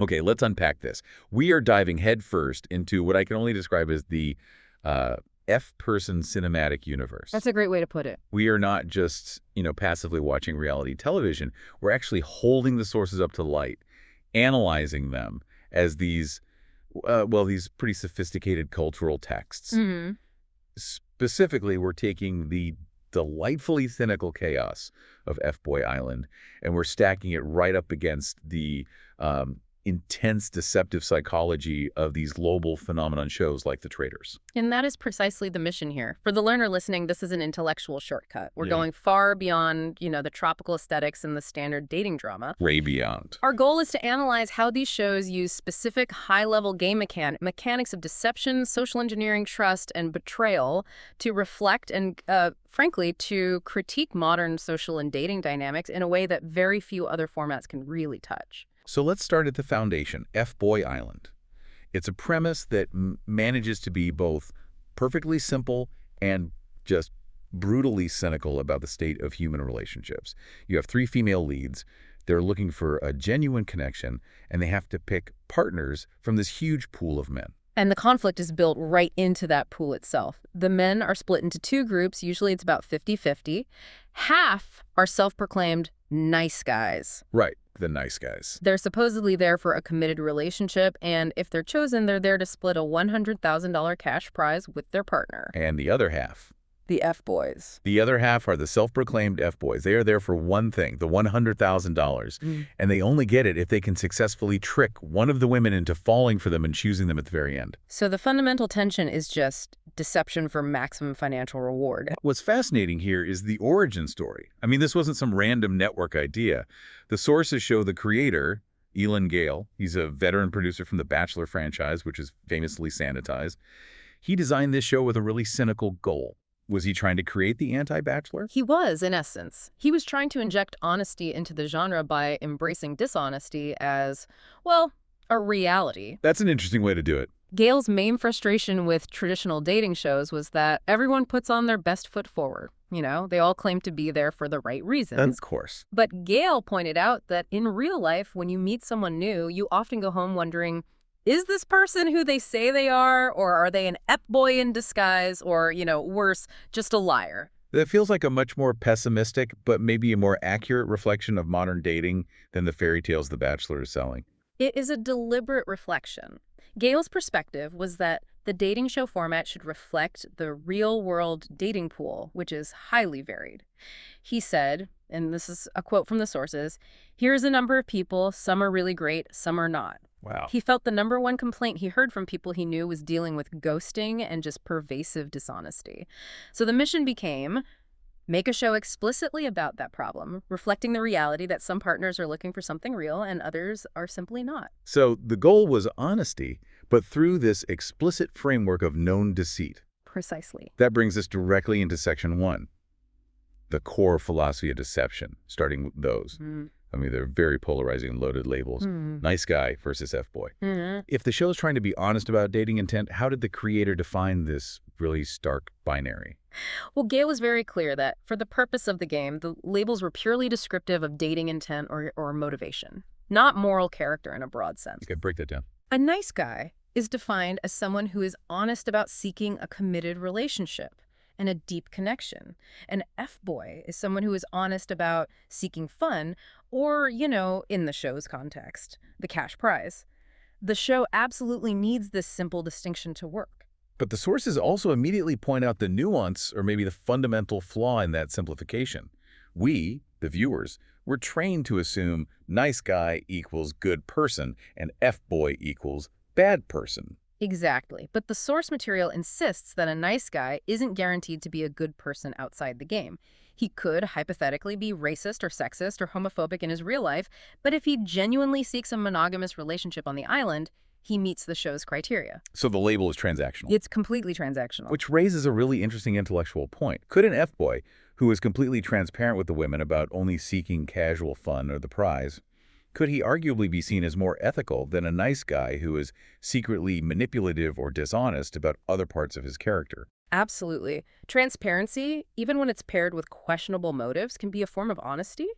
Okay, let's unpack this. We are diving headfirst into what I can only describe as the F-person cinematic universe. That's a great way to put it. We are not just, passively watching reality television. We're actually holding the sources up to light, analyzing them as these pretty sophisticated cultural texts. Mm-hmm. Specifically, we're taking the delightfully cynical chaos of FBoy Island, and we're stacking it right up against the intense deceptive psychology of these global phenomenon shows like The Traitors. And that is precisely the mission here. For the learner listening, this is an intellectual shortcut. We're Yeah. going far beyond, the tropical aesthetics and the standard dating drama. Way beyond. Our goal is to analyze how these shows use specific high-level game mechanics of deception, social engineering, trust, and betrayal to reflect and, frankly, to critique modern social and dating dynamics in a way that very few other formats can really touch. So let's start at the foundation, FBoy Island. It's a premise that manages to be both perfectly simple and just brutally cynical about the state of human relationships. You have 3 female leads. They're looking for a genuine connection, and they have to pick partners from this huge pool of men. And the conflict is built right into that pool itself. The men are split into 2 groups. Usually it's about 50-50. Half are self-proclaimed nice guys. Right, the nice guys. They're supposedly there for a committed relationship, and if they're chosen, they're there to split a $100,000 cash prize with their partner. And the other half. The F-boys. The other half are the self-proclaimed F-boys. They are there for one thing, the $100,000. And they only get it if they can successfully trick one of the women into falling for them and choosing them at the very end. So the fundamental tension is just deception for maximum financial reward. What's fascinating here is the origin story. I mean, this wasn't some random network idea. The sources show the creator, Elan Gale, he's a veteran producer from the Bachelor franchise, which is famously sanitized. He designed this show with a really cynical goal. Was he trying to create the anti-Bachelor? He was, in essence. He was trying to inject honesty into the genre by embracing dishonesty as, well, a reality. That's an interesting way to do it. Gale's main frustration with traditional dating shows was that everyone puts on their best foot forward. They all claim to be there for the right reasons. Of course. But Gale pointed out that in real life, when you meet someone new, you often go home wondering, is this person who they say they are, or are they an F-boy in disguise, or, worse, just a liar? That feels like a much more pessimistic, but maybe a more accurate reflection of modern dating than the fairy tales The Bachelor is selling. It is a deliberate reflection. Gale's perspective was that the dating show format should reflect the real-world dating pool, which is highly varied. He said, and this is a quote from the sources, "Here's a number of people, some are really great, some are not." Wow. He felt the number one complaint he heard from people he knew was dealing with ghosting and just pervasive dishonesty. So the mission became, make a show explicitly about that problem, reflecting the reality that some partners are looking for something real and others are simply not. So the goal was honesty, but through this explicit framework of known deceit. Precisely. That brings us directly into Section 1, the core philosophy of deception, starting with those. I mean, they're very polarizing and loaded labels. Nice guy versus F-boy. If the show's trying to be honest about dating intent, how did the creator define this really stark binary? Well, Gale was very clear that for the purpose of the game, the labels were purely descriptive of dating intent or motivation, not moral character in a broad sense. Okay, break that down. A nice guy is defined as someone who is honest about seeking a committed relationship and a deep connection. An F-boy is someone who is honest about seeking fun or, in the show's context, the cash prize. The show absolutely needs this simple distinction to work. But the sources also immediately point out the nuance or maybe the fundamental flaw in that simplification. We, the viewers, were trained to assume nice guy equals good person and F-boy equals bad person. Exactly. But the source material insists that a nice guy isn't guaranteed to be a good person outside the game. He could hypothetically be racist or sexist or homophobic in his real life, but if he genuinely seeks a monogamous relationship on the island, he meets the show's criteria. So the label is transactional. It's completely transactional. Which raises a really interesting intellectual point. Could an F-boy, who is completely transparent with the women about only seeking casual fun or the prize, could he arguably be seen as more ethical than a nice guy who is secretly manipulative or dishonest about other parts of his character? Absolutely. Transparency, even when it's paired with questionable motives, can be a form of honesty.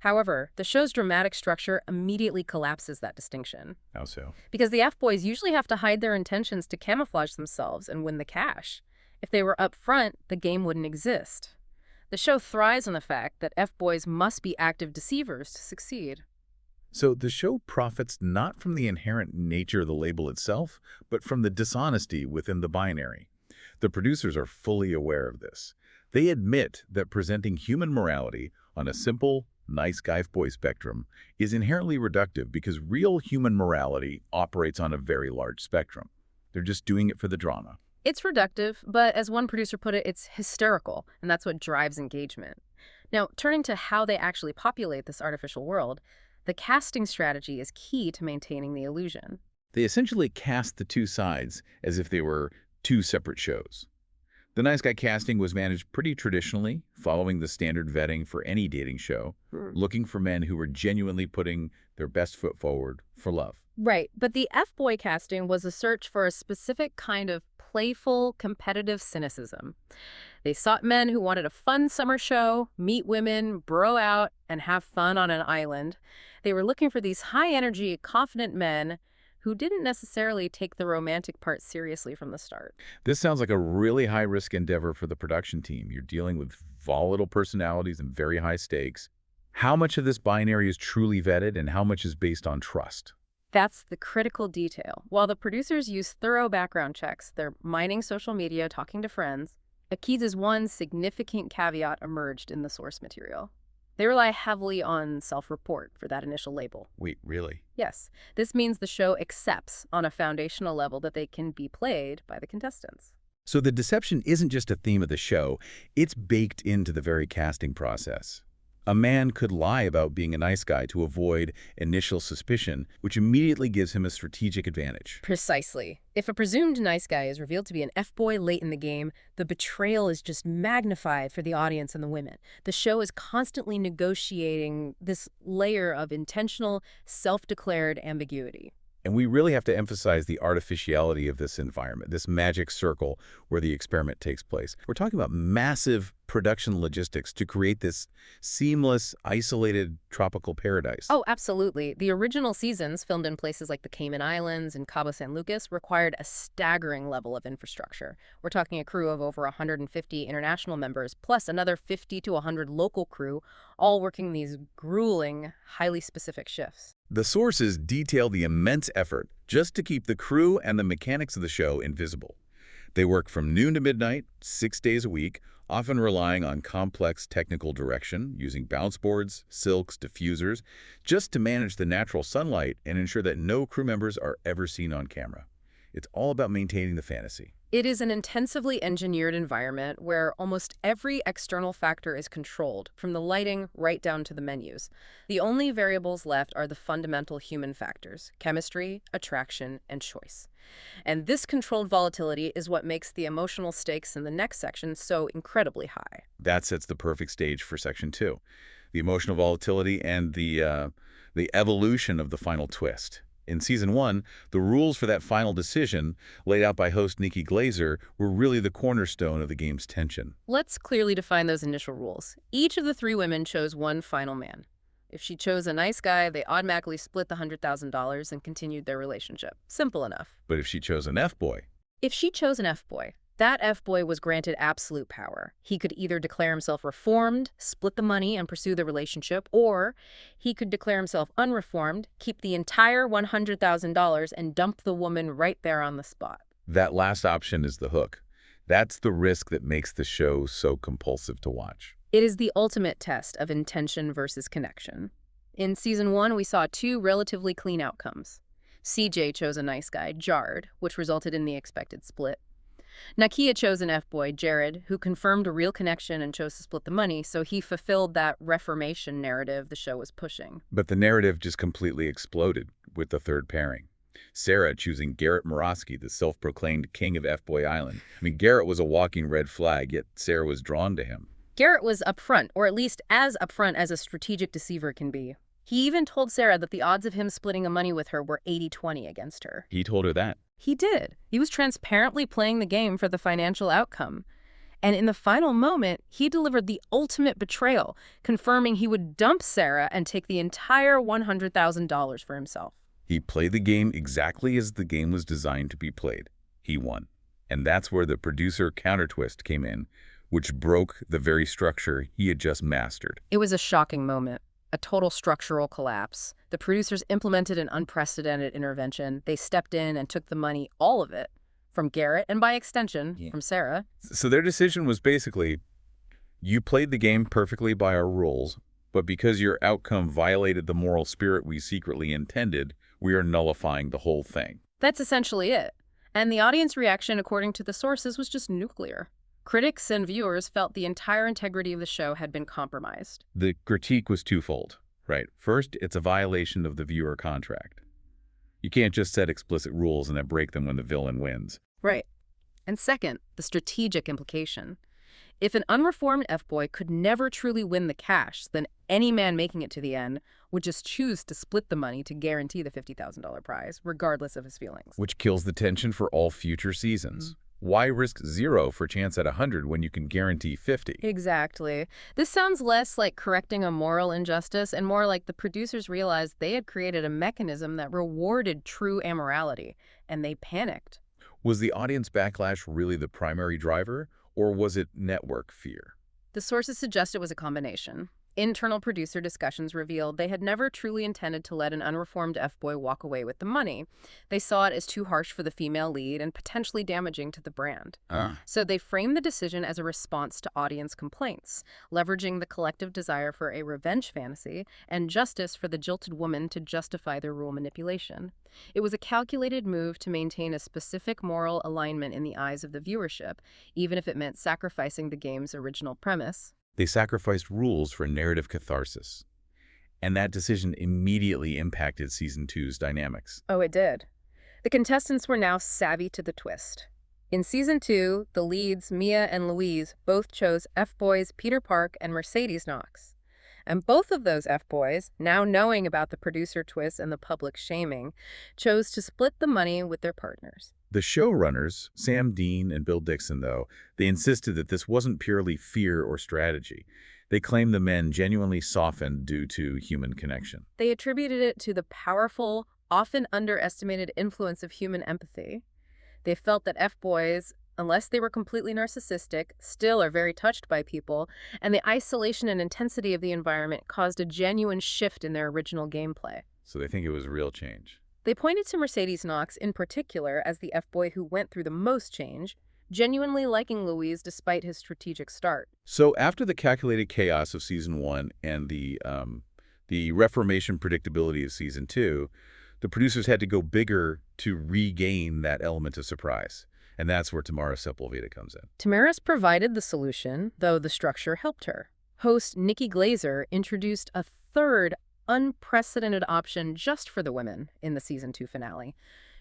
However, the show's dramatic structure immediately collapses that distinction. How so? Because the F-boys usually have to hide their intentions to camouflage themselves and win the cash. If they were up front, the game wouldn't exist. The show thrives on the fact that F-boys must be active deceivers to succeed. So the show profits not from the inherent nature of the label itself, but from the dishonesty within the binary. The producers are fully aware of this. They admit that presenting human morality on a simple, nice guy boy spectrum is inherently reductive because real human morality operates on a very large spectrum. They're just doing it for the drama. It's reductive, but as one producer put it, it's hysterical, and that's what drives engagement. Now, turning to how they actually populate this artificial world, the casting strategy is key to maintaining the illusion. They essentially cast the two sides as if they were two separate shows. The nice guy casting was managed pretty traditionally, following the standard vetting for any dating show, looking for men who were genuinely putting their best foot forward for love. Right, but the F-boy casting was a search for a specific kind of playful, competitive cynicism. They sought men who wanted a fun summer show, meet women, bro out, and have fun on an island. They were looking for these high-energy, confident men who didn't necessarily take the romantic part seriously from the start. This sounds like a really high-risk endeavor for the production team. You're dealing with volatile personalities and very high stakes. How much of this binary is truly vetted and how much is based on trust? That's the critical detail. While the producers use thorough background checks, they're mining social media, talking to friends, Akiza's one significant caveat emerged in the source material. They rely heavily on self-report for that initial label. Wait, really? Yes, this means the show accepts on a foundational level that they can be played by the contestants. So the deception isn't just a theme of the show, it's baked into the very casting process. A man could lie about being a nice guy to avoid initial suspicion, which immediately gives him a strategic advantage. Precisely. If a presumed nice guy is revealed to be an F-boy late in the game, the betrayal is just magnified for the audience and the women. The show is constantly negotiating this layer of intentional, self-declared ambiguity. And we really have to emphasize the artificiality of this environment, this magic circle where the experiment takes place. We're talking about massive production logistics to create this seamless, isolated tropical paradise. Oh, absolutely. The original seasons, filmed in places like the Cayman Islands and Cabo San Lucas, required a staggering level of infrastructure. We're talking a crew of over 150 international members, plus another 50 to 100 local crew, all working these grueling, highly specific shifts. The sources detail the immense effort just to keep the crew and the mechanics of the show invisible. They work from noon to midnight, 6 days a week, often relying on complex technical direction, using bounce boards, silks, diffusers, just to manage the natural sunlight and ensure that no crew members are ever seen on camera. It's all about maintaining the fantasy. It is an intensively engineered environment where almost every external factor is controlled, from the lighting right down to the menus. The only variables left are the fundamental human factors: chemistry, attraction, and choice. And this controlled volatility is what makes the emotional stakes in the next section so incredibly high. That sets the perfect stage for Section 2, the emotional volatility and the evolution of the final twist. In Season 1, the rules for that final decision, laid out by host Nikki Glazer, were really the cornerstone of the game's tension. Let's clearly define those initial rules. Each of the three women chose one final man. If she chose a nice guy, they automatically split the $100,000 and continued their relationship. Simple enough. But if she chose an F-boy? If she chose an F-boy, that F-boy was granted absolute power. He could either declare himself reformed, split the money, and pursue the relationship, or he could declare himself unreformed, keep the entire $100,000, and dump the woman right there on the spot. That last option is the hook. That's the risk that makes the show so compulsive to watch. It is the ultimate test of intention versus connection. In Season 1, we saw two relatively clean outcomes. CJ chose a nice guy, Jared, which resulted in the expected split. Nakia chose an F-boy, Jared, who confirmed a real connection and chose to split the money, so he fulfilled that reformation narrative the show was pushing. But the narrative just completely exploded with the third pairing. Sarah choosing Garrett Morosky, the self-proclaimed king of FBoy Island. I mean, Garrett was a walking red flag, yet Sarah was drawn to him. Garrett was upfront, or at least as upfront as a strategic deceiver can be. He even told Sarah that the odds of him splitting the money with her were 80-20 against her. He told her that? He did. He was transparently playing the game for the financial outcome. And in the final moment, he delivered the ultimate betrayal, confirming he would dump Sarah and take the entire $100,000 for himself. He played the game exactly as the game was designed to be played. He won. And that's where the producer counter-twist came in, which broke the very structure he had just mastered. It was a shocking moment, a total structural collapse. The producers implemented an unprecedented intervention. They stepped in and took the money, all of it, from Garrett and by extension, from Sarah. So their decision was basically, you played the game perfectly by our rules, but because your outcome violated the moral spirit we secretly intended, we are nullifying the whole thing. That's essentially it. And the audience reaction, according to the sources, was just nuclear. Critics and viewers felt the entire integrity of the show had been compromised. The critique was twofold, right? First, it's a violation of the viewer contract. You can't just set explicit rules and then break them when the villain wins. Right. And second, the strategic implication. If an unreformed F-boy could never truly win the cash, then any man making it to the end would just choose to split the money to guarantee the $50,000 prize, regardless of his feelings. Which kills the tension for all future seasons. Why risk 0 for chance at 100 when you can guarantee 50? Exactly. This sounds less like correcting a moral injustice and more like the producers realized they had created a mechanism that rewarded true amorality, and they panicked. Was the audience backlash really the primary driver, or was it network fear? The sources suggest it was a combination. Internal producer discussions revealed they had never truly intended to let an unreformed F-boy walk away with the money. They saw it as too harsh for the female lead and potentially damaging to the brand. So they framed the decision as a response to audience complaints, leveraging the collective desire for a revenge fantasy and justice for the jilted woman to justify their rule manipulation. It was a calculated move to maintain a specific moral alignment in the eyes of the viewership, even if it meant sacrificing the game's original premise. They sacrificed rules for narrative catharsis. And that decision immediately impacted Season 2's dynamics. Oh, it did. The contestants were now savvy to the twist. In Season 2, the leads, Mia and Louise, both chose F-boys Peter Park and Mercedes Knox. And both of those F-boys, now knowing about the producer twist and the public shaming, chose to split the money with their partners. The showrunners, Sam Dean and Bill Dixon, though, they insisted that this wasn't purely fear or strategy. They claimed the men genuinely softened due to human connection. They attributed it to the powerful, often underestimated influence of human empathy. They felt that F-boys, unless they were completely narcissistic, still are very touched by people, and the isolation and intensity of the environment caused a genuine shift in their original gameplay. So they think it was real change. They pointed to Mercedes Knox in particular as the F-boy who went through the most change, genuinely liking Louise despite his strategic start. So after the calculated chaos of Season 1 and the reformation predictability of Season 2, the producers had to go bigger to regain that element of surprise. And that's where Tamara Sepulveda comes in. Tamaris provided the solution, though the structure helped her. Host Nikki Glazer introduced a third unprecedented option just for the women in the Season 2 finale.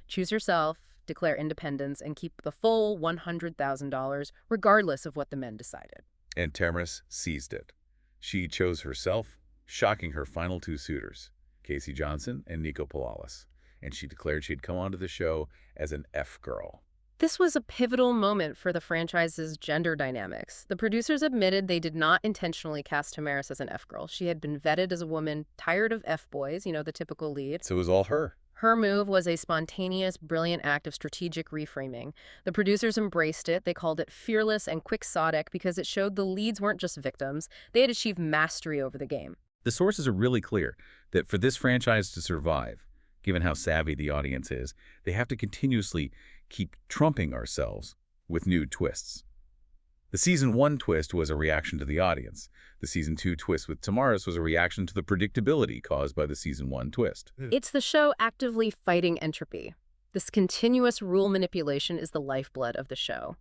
Choose yourself, declare independence, and keep the full $100,000 regardless of what the men decided. And Tamaris seized it. She chose herself, shocking her final 2 suitors, Casey Johnson and Nico Palalis. And she declared she'd come onto the show as an F-girl. This was a pivotal moment for the franchise's gender dynamics. The producers admitted they did not intentionally cast Tamaris as an F-girl. She had been vetted as a woman tired of F-boys, you know, the typical lead. So it was all her. Her move was a spontaneous, brilliant act of strategic reframing. The producers embraced it. They called it fearless and quixotic because it showed the leads weren't just victims. They had achieved mastery over the game. The sources are really clear that for this franchise to survive, given how savvy the audience is, they have to continuously keep trumping ourselves with new twists. The Season 1 twist was a reaction to the audience. The Season 2 twist with Tamaris was a reaction to the predictability caused by the Season 1 twist. It's the show actively fighting entropy. This continuous rule manipulation is the lifeblood of the show.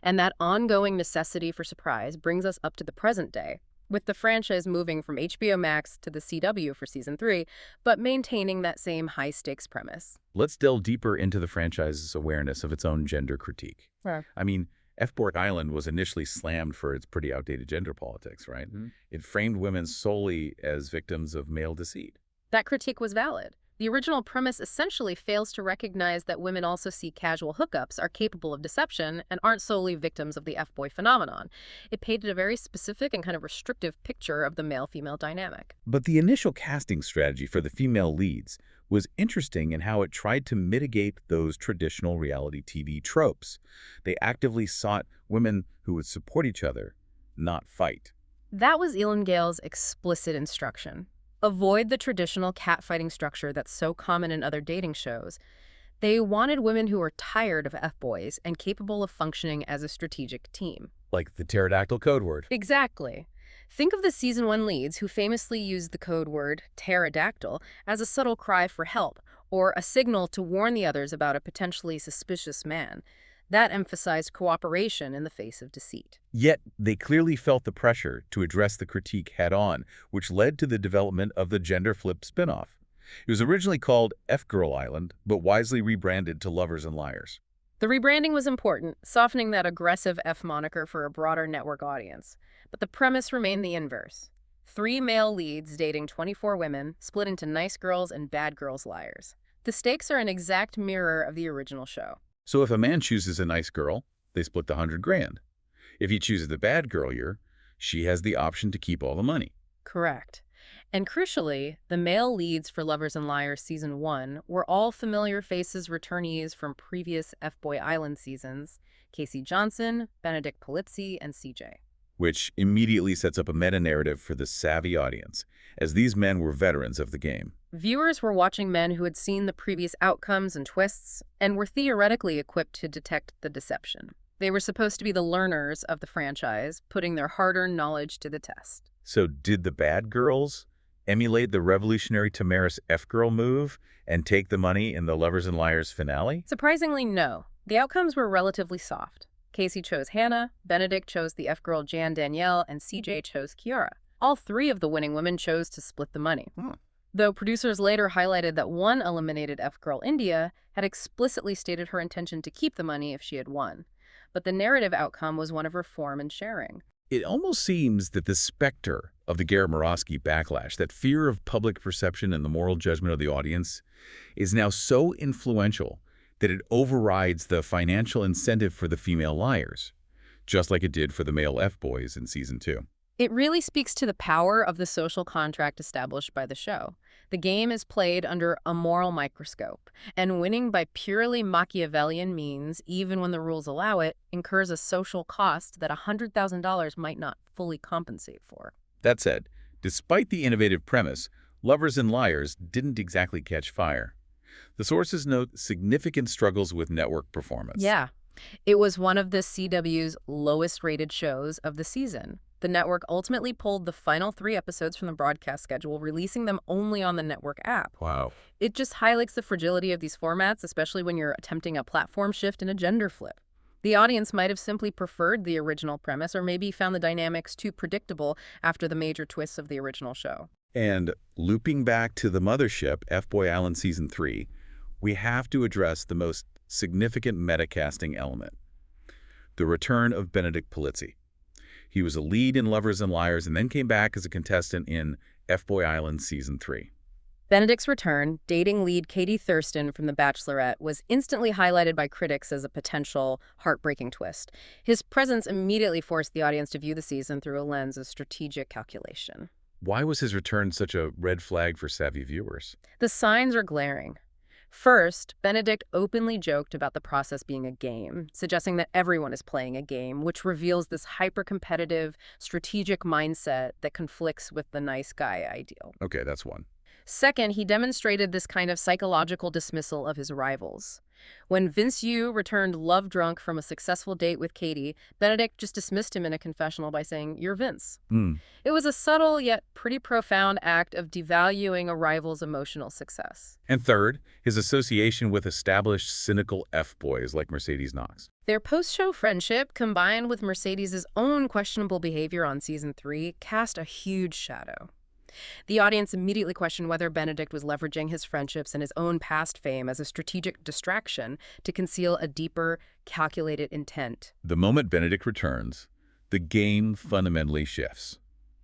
And that ongoing necessity for surprise brings us up to the present day, with the franchise moving from HBO Max to the CW for Season 3, but maintaining that same high-stakes premise. Let's delve deeper into the franchise's awareness of its own gender critique. Yeah. I mean, FBoy Island was initially slammed for its pretty outdated gender politics, right? It framed women solely as victims of male deceit. That critique was valid. The original premise essentially fails to recognize that women also see casual hookups, are capable of deception, and aren't solely victims of the F-boy phenomenon. It painted a very specific and kind of restrictive picture of the male-female dynamic. But the initial casting strategy for the female leads was interesting in how it tried to mitigate those traditional reality TV tropes. They actively sought women who would support each other, not fight. That was Elan Gale's explicit instruction. Avoid the traditional catfighting structure that's so common in other dating shows. They wanted women who were tired of F-boys and capable of functioning as a strategic team. Like the pterodactyl code word. Exactly. Think of the season 1 leads who famously used the code word pterodactyl as a subtle cry for help or a signal to warn the others about a potentially suspicious man. That emphasized cooperation in the face of deceit. Yet, they clearly felt the pressure to address the critique head-on, which led to the development of the gender-flip spinoff. It was originally called FBoy Island, but wisely rebranded to Lovers and Liars. The rebranding was important, softening that aggressive F moniker for a broader network audience. But the premise remained the inverse. 3 male leads dating 24 women, split into nice girls and bad girls liars. The stakes are an exact mirror of the original show. So if a man chooses a nice girl, they split the $100,000. If he chooses the bad girl here, she has the option to keep all the money. Correct. And crucially, the male leads for Lovers and Liars Season 1 were all familiar faces returnees from previous FBoy Island seasons: Casey Johnson, Benedict Polizzi, and CJ. Which immediately sets up a meta-narrative for the savvy audience, as these men were veterans of the game. Viewers were watching men who had seen the previous outcomes and twists and were theoretically equipped to detect the deception. They were supposed to be the learners of the franchise, putting their hard-earned knowledge to the test. So did the bad girls emulate the revolutionary Tamara's F-girl move and take the money in the Lovers and Liars finale? Surprisingly, no. The outcomes were relatively soft. Casey chose Hannah, Benedict chose the F-girl Jan Danielle, and CJ chose Kiara. All 3 of the winning women chose to split the money. Though producers later highlighted that one eliminated F-girl India had explicitly stated her intention to keep the money if she had won. But the narrative outcome was one of reform and sharing. It almost seems that the specter of the Garrett Morosky backlash, that fear of public perception and the moral judgment of the audience, is now so influential that it overrides the financial incentive for the female liars, just like it did for the male F-boys in Season 2. It really speaks to the power of the social contract established by the show. The game is played under a moral microscope, and winning by purely Machiavellian means, even when the rules allow it, incurs a social cost that $100,000 might not fully compensate for. That said, despite the innovative premise, Lovers and Liars didn't exactly catch fire. The sources note significant struggles with network performance. Yeah, it was one of the CW's lowest-rated shows of the season. The network ultimately pulled the final 3 episodes from the broadcast schedule, releasing them only on the network app. Wow. It just highlights the fragility of these formats, especially when you're attempting a platform shift and a gender flip. The audience might have simply preferred the original premise or maybe found the dynamics too predictable after the major twists of the original show. And looping back to the mothership, FBoy Island Season 3, we have to address the most significant metacasting element: the return of Benedict Polizzi. He was a lead in Lovers and Liars and then came back as a contestant in FBoy Island Season 3. Benedict's return, dating lead Katie Thurston from The Bachelorette, was instantly highlighted by critics as a potential heartbreaking twist. His presence immediately forced the audience to view the season through a lens of strategic calculation. Why was his return such a red flag for savvy viewers? The signs are glaring. First, Benedict openly joked about the process being a game, suggesting that everyone is playing a game, which reveals this hyper-competitive, strategic mindset that conflicts with the nice guy ideal. Okay, that's one. Second, he demonstrated this kind of psychological dismissal of his rivals. When Vince Yu returned love-drunk from a successful date with Katie, Benedict just dismissed him in a confessional by saying, "You're Vince." It was a subtle yet pretty profound act of devaluing a rival's emotional success. And third, his association with established cynical F-boys like Mercedes Knox. Their post-show friendship, combined with Mercedes' own questionable behavior on Season 3, cast a huge shadow. The audience immediately questioned whether Benedict was leveraging his friendships and his own past fame as a strategic distraction to conceal a deeper, calculated intent. The moment Benedict returns, the game fundamentally shifts.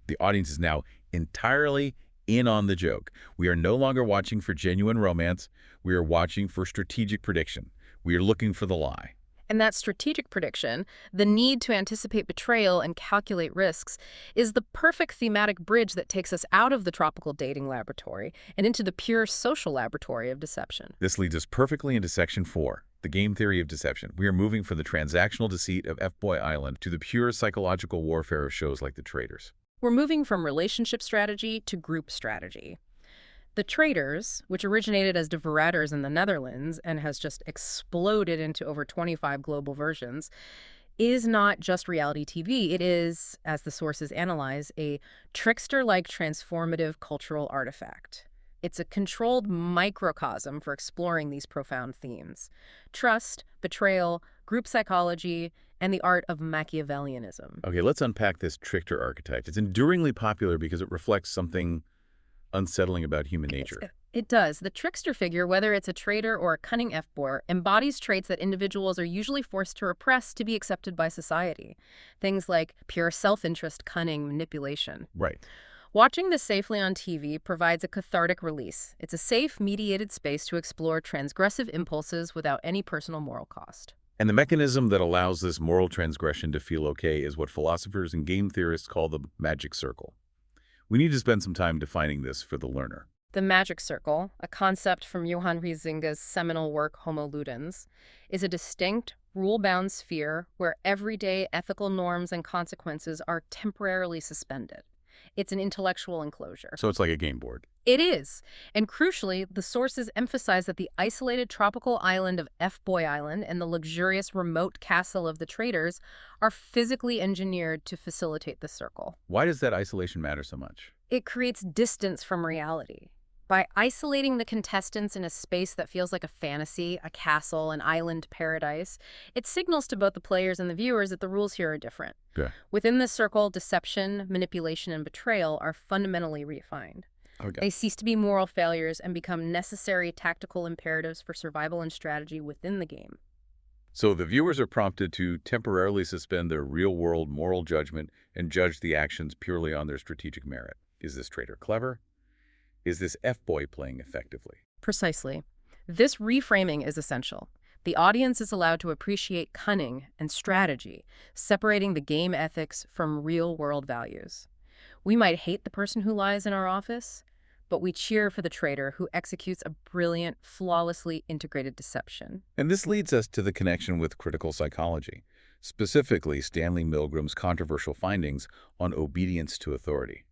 The audience is now entirely in on the joke. We are no longer watching for genuine romance. We are watching for strategic prediction. We are looking for the lie. And that strategic prediction, the need to anticipate betrayal and calculate risks, is the perfect thematic bridge that takes us out of the tropical dating laboratory and into the pure social laboratory of deception. This leads us perfectly into Section 4, the game theory of deception. We are moving from the transactional deceit of FBoy Island to the pure psychological warfare of shows like The Traitors. We're moving from relationship strategy to group strategy. The Traitors, which originated as De Verraders in the Netherlands and has just exploded into over 25 global versions, is not just reality TV. It is, as the sources analyze, a trickster-like transformative cultural artifact. It's a controlled microcosm for exploring these profound themes: trust, betrayal, group psychology, and the art of Machiavellianism. Okay, let's unpack this trickster archetype. It's enduringly popular because it reflects something unsettling about human nature. It does. The trickster figure, whether it's a traitor or a cunning F-boy, embodies traits that individuals are usually forced to repress to be accepted by society. Things like pure self-interest, cunning, manipulation. Right. Watching this safely on TV provides a cathartic release. It's a safe, mediated space to explore transgressive impulses without any personal moral cost. And the mechanism that allows this moral transgression to feel okay is what philosophers and game theorists call the magic circle. We need to spend some time defining this for the learner. The magic circle, a concept from Johann Huizinga's seminal work Homo Ludens, is a distinct, rule-bound sphere where everyday ethical norms and consequences are temporarily suspended. It's an intellectual enclosure. So it's like a game board. It is. And crucially, the sources emphasize that the isolated tropical island of FBoy Island and the luxurious remote castle of the Traitors are physically engineered to facilitate the circle. Why does that isolation matter so much? It creates distance from reality. By isolating the contestants in a space that feels like a fantasy, a castle, an island paradise, it signals to both the players and the viewers that the rules here are different. Okay. Within this circle, deception, manipulation, and betrayal are fundamentally redefined. Okay. They cease to be moral failures and become necessary tactical imperatives for survival and strategy within the game. So the viewers are prompted to temporarily suspend their real-world moral judgment and judge the actions purely on their strategic merit. Is this traitor clever? Is this F-boy playing effectively? Precisely. This reframing is essential. The audience is allowed to appreciate cunning and strategy, separating the game ethics from real-world values. We might hate the person who lies in our office, but we cheer for the traitor who executes a brilliant, flawlessly integrated deception. And this leads us to the connection with critical psychology, specifically Stanley Milgram's controversial findings on obedience to authority.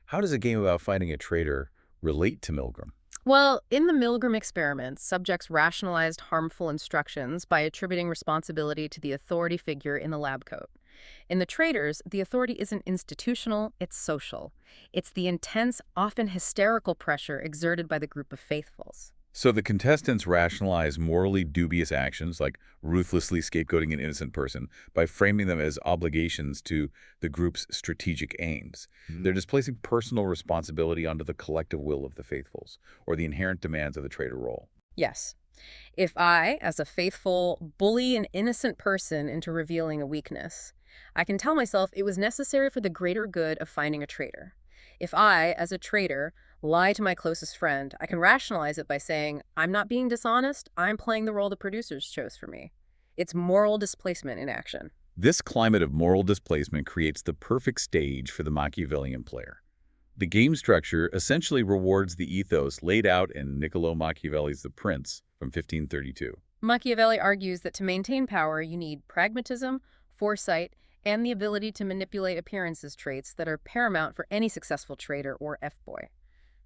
How does a game about fighting a traitor relate to Milgram? Well, in the Milgram experiment, subjects rationalized harmful instructions by attributing responsibility to the authority figure in the lab coat. In the Traitors, the authority isn't institutional, it's social. It's the intense, often hysterical pressure exerted by the group of faithfuls. So the contestants rationalize morally dubious actions like ruthlessly scapegoating an innocent person by framing them as obligations to the group's strategic aims. They're displacing personal responsibility onto the collective will of the faithfuls, or the inherent demands of the traitor role. Yes. If I, as a faithful, bully an innocent person into revealing a weakness, I can tell myself it was necessary for the greater good of finding a traitor. If I, as a traitor, lie to my closest friend, I can rationalize it by saying, I'm not being dishonest, I'm playing the role the producers chose for me. It's moral displacement in action. This climate of moral displacement creates the perfect stage for the Machiavellian player. The game structure essentially rewards the ethos laid out in Niccolò Machiavelli's The Prince from 1532. Machiavelli argues that to maintain power, you need pragmatism, foresight, and the ability to manipulate appearances traits that are paramount for any successful traitor or F-boy.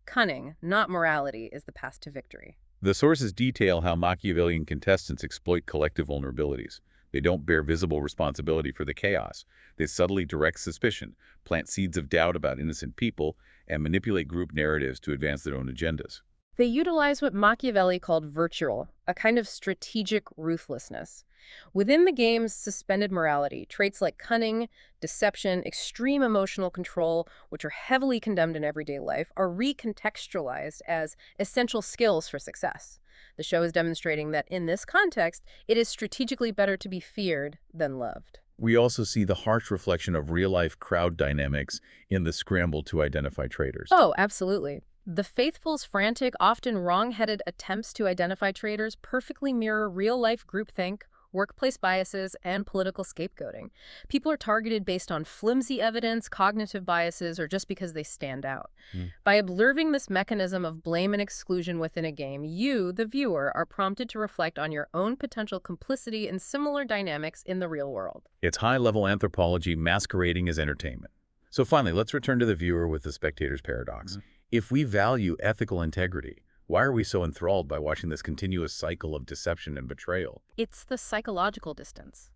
Cunning, not morality, is the path to victory. The sources detail how Machiavellian contestants exploit collective vulnerabilities. They don't bear visible responsibility for the chaos. They subtly direct suspicion, plant seeds of doubt about innocent people, and manipulate group narratives to advance their own agendas. They utilize what Machiavelli called virtual, a kind of strategic ruthlessness. Within the game's suspended morality, traits like cunning, deception, extreme emotional control, which are heavily condemned in everyday life, are recontextualized as essential skills for success. The show is demonstrating that in this context, it is strategically better to be feared than loved. We also see the harsh reflection of real-life crowd dynamics in the scramble to identify traitors. Oh, absolutely. The faithful's frantic, often wrong-headed attempts to identify traitors perfectly mirror real-life groupthink, workplace biases, and political scapegoating. People are targeted based on flimsy evidence, cognitive biases, or just because they stand out. Hmm. By observing this mechanism of blame and exclusion within a game, you, the viewer, are prompted to reflect on your own potential complicity in similar dynamics in the real world. It's high-level anthropology masquerading as entertainment. So finally, let's return to the viewer with the spectator's paradox. If we value ethical integrity, why are we so enthralled by watching this continuous cycle of deception and betrayal? It's the psychological distance.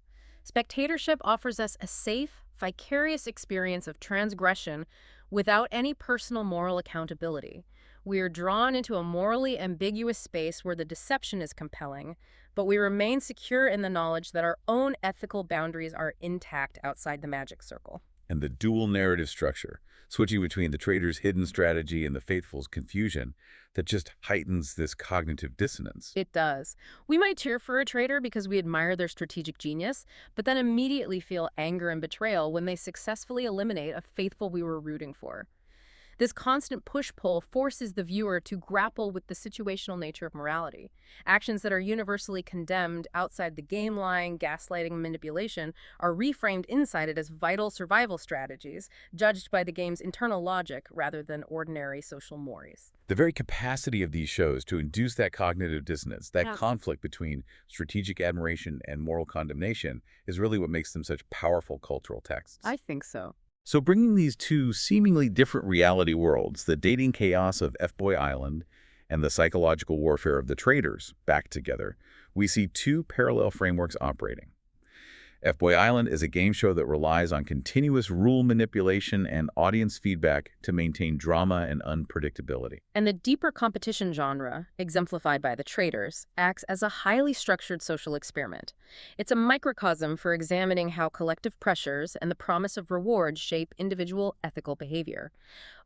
Spectatorship offers us a safe, vicarious experience of transgression without any personal moral accountability. We are drawn into a morally ambiguous space where the deception is compelling, but we remain secure in the knowledge that our own ethical boundaries are intact outside the magic circle. And the dual narrative structure, switching between the traitor's hidden strategy and the faithful's confusion, that just heightens this cognitive dissonance. It does. We might cheer for a traitor because we admire their strategic genius, but then immediately feel anger and betrayal when they successfully eliminate a faithful we were rooting for. This constant push-pull forces the viewer to grapple with the situational nature of morality. Actions that are universally condemned outside the game, lying, gaslighting, and manipulation, are reframed inside it as vital survival strategies, judged by the game's internal logic rather than ordinary social mores. The very capacity of these shows to induce that cognitive dissonance, that conflict between strategic admiration and moral condemnation, is really what makes them such powerful cultural texts. I think so. So bringing these two seemingly different reality worlds, the dating chaos of FBoy Island and the psychological warfare of the traitors, back together, we see two parallel frameworks operating. FBoy Island is a game show that relies on continuous rule manipulation and audience feedback to maintain drama and unpredictability. And the deeper competition genre, exemplified by the traitors, acts as a highly structured social experiment. It's a microcosm for examining how collective pressures and the promise of reward shape individual ethical behavior.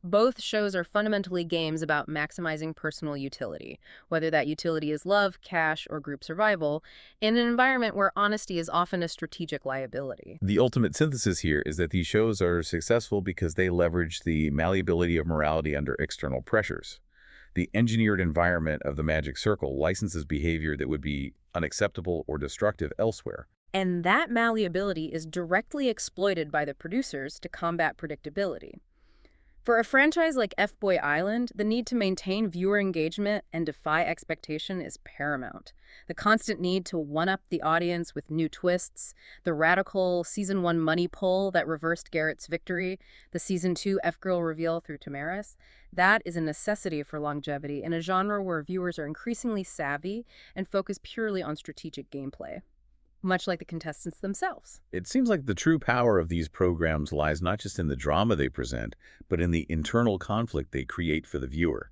Both shows are fundamentally games about maximizing personal utility, whether that utility is love, cash, or group survival, in an environment where honesty is often a strategic liability. The ultimate synthesis here is that these shows are successful because they leverage the malleability of morality under external pressures. The engineered environment of the magic circle licenses behavior that would be unacceptable or destructive elsewhere. And that malleability is directly exploited by the producers to combat predictability. For a franchise like FBoy Island, the need to maintain viewer engagement and defy expectation is paramount. The constant need to one-up the audience with new twists, the radical Season 1 money pull that reversed Garrett's victory, the Season 2 F-Girl reveal through Tamaris, that is a necessity for longevity in a genre where viewers are increasingly savvy and focus purely on strategic gameplay, much like the contestants themselves. It seems like the true power of these programs lies not just in the drama they present, but in the internal conflict they create for the viewer.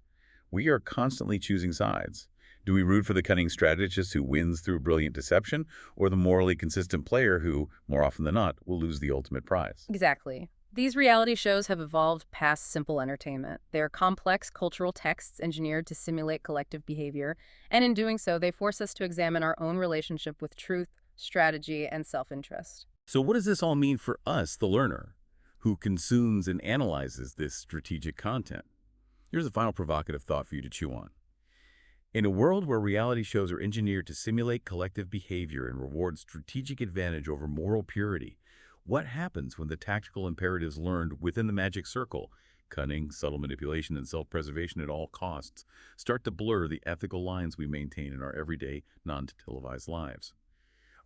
We are constantly choosing sides. Do we root for the cunning strategist who wins through brilliant deception, or the morally consistent player who, more often than not, will lose the ultimate prize? Exactly. These reality shows have evolved past simple entertainment. They are complex cultural texts engineered to simulate collective behavior, and in doing so, they force us to examine our own relationship with truth, strategy, and self-interest. So what does this all mean for us, the learner, who consumes and analyzes this strategic content? Here's a final provocative thought for you to chew on. In a world where reality shows are engineered to simulate collective behavior and reward strategic advantage over moral purity, what happens when the tactical imperatives learned within the magic circle, cunning, subtle manipulation, and self-preservation at all costs, start to blur the ethical lines we maintain in our everyday, non-televised lives?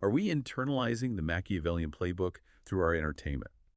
Are we internalizing the Machiavellian playbook through our entertainment?